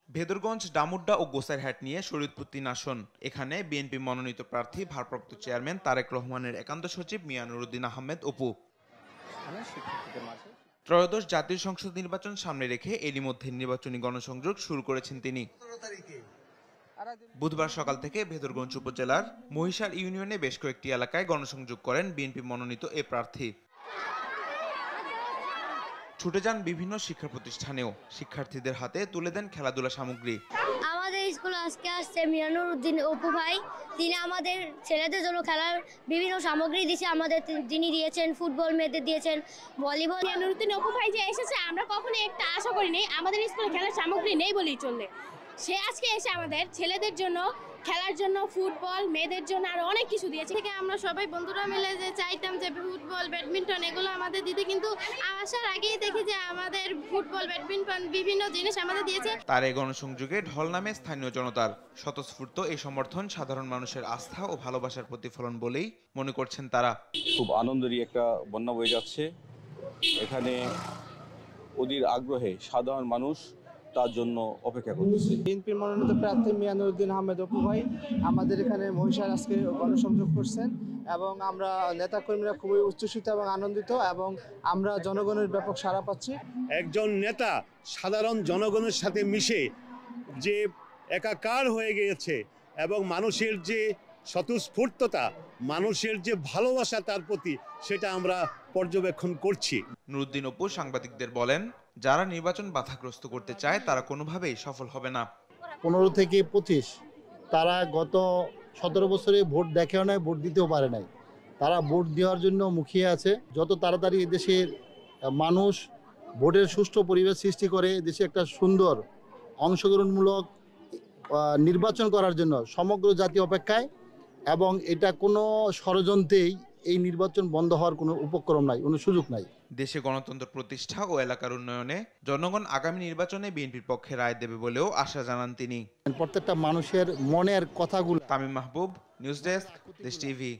ভেদরগঞ্জ, ডামুড্ডা ও গোসাইরহাট নিয়ে শরীয়তপুর ৩ আসন। এখানে বিএনপি মনোনীত প্রার্থী ভারপ্রাপ্ত চেয়ারম্যান তারেক রহমানের একান্ত সচিব মিয়া নুরুদ্দিন আহমেদ অপু। ত্রয়োদশ জাতীয় সংসদ নির্বাচন সামনে রেখে এরই মধ্যে নির্বাচনী গণসংযোগ শুরু করেছেন তিনি। বুধবার সকাল থেকে ভেদরগঞ্জ উপজেলার মহিষার ইউনিয়নে বেশ কয়েকটি এলাকায় গণসংযোগ করেন বিএনপি মনোনীত এ প্রার্থী। ছুটে যান বিভিন্ন শিক্ষা প্রতিষ্ঠানেও, শিক্ষার্থীদের হাতে তুলে দেন খেলাধুলা সামগ্রী। আমাদের স্কুলে আজকে আসছে মিয়া নুরুদ্দিন অপু ভাই, তিনি আমাদের ছেলেদের জন্য খেলার বিভিন্ন সামগ্রী দিয়েছে। তিনি দিয়েছেন ফুটবল, মেয়েদের দিয়েছেন ভলিবল। মিয়া নুরুদ্দিন অপু ভাই যে এসেছে, আমরা কখনো একটা আশা করিনি আমাদের স্কুলে খেলার সামগ্রী নেই বলেই চলবে। সে আজকে এসে আমাদের ছেলেদের জন্য খেলার জন্য ফুটবল, মেয়েদের জন্য আরো অনেক কিছু দিয়েছে। থেকে আমরা সবাই বন্ধুরা মিলে যে চাইতাম যে ফুটবল, ব্যাডমিন্টন এগুলো আমাদের দিতে, কিন্তু আসার আগেই দেখি যে আমাদের ফুটবল, ব্যাডমিন্টন বিভিন্ন জিনিস আমাদের দিয়েছে। তার এই গণসংযোগে ঢল নামে স্থানীয় জনতার। স্বতঃস্ফূর্ত এই সমর্থন সাধারণ মানুষের আস্থা ও ভালোবাসার প্রতিফলন বলেই মনে করছেন তারা। খুব আনন্দেরই একটা বন্যা বয়ে যাচ্ছে এখানে। অধীর আগ্রহে সাধারণ মানুষ তার জন্য অপেক্ষা করতেছে। বিএনপির মনোনীত প্রার্থী মিয়া নুরুদ্দিন আহমেদ অপু ভাই আমাদের এখানে মহিষার আজকে গণসংযোগ করছেন এবং আমরা নেতাকর্মীরা খুবই উচ্ছ্বসিত এবং আনন্দিত, এবং আমরা জনগণের ব্যাপক সাড়া পাচ্ছি। একজন নেতা সাধারণ জনগণের সাথে মিশে যে একাকার হয়ে গিয়েছে এবং মানুষের যে স্বতঃস্ফূর্ততা, মানুষের যে ভালোবাসা তার প্রতি, সেটা আমরা পর্যবেক্ষণ করছি। নুরুদ্দিন অপু সাংবাদিকদের বলেন, যারা নির্বাচন বাধাগ্রস্ত করতে চায় তারা কোনোভাবেই সফল হবে না। 15 থেকে 25 তারা গত 17 বছরে ভোট দেখেও নাই, ভোট দিতেও পারে নাই। তারা ভোট দেওয়ার জন্য মুখিয়ে আছে। যত তাড়াতাড়ি দেশের মানুষ ভোটের সুষ্ঠু পরিবেশ সৃষ্টি করে দেশে একটা সুন্দর অংশগ্রহণমূলক নির্বাচন করার জন্য সমগ্র জাতি অপেক্ষায়, এবং এটা কোনো ষড়যন্ত্রেই এই নির্বাচন বন্ধ হওয়ার কোনো উপক্রম নাই, কোনো সুযোগ নাই। দেশে গণতন্ত্র প্রতিষ্ঠা ও এলাকার উন্নয়নে জনগণ আগামী নির্বাচনে বিএনপির পক্ষে রায় দেবে বলেও আশা জানান তিনি। প্রত্যেকটা মানুষের মনের কথাগুলো। তামিম মাহবুব, নিউজ ডেস্ক, দেশ টিভি।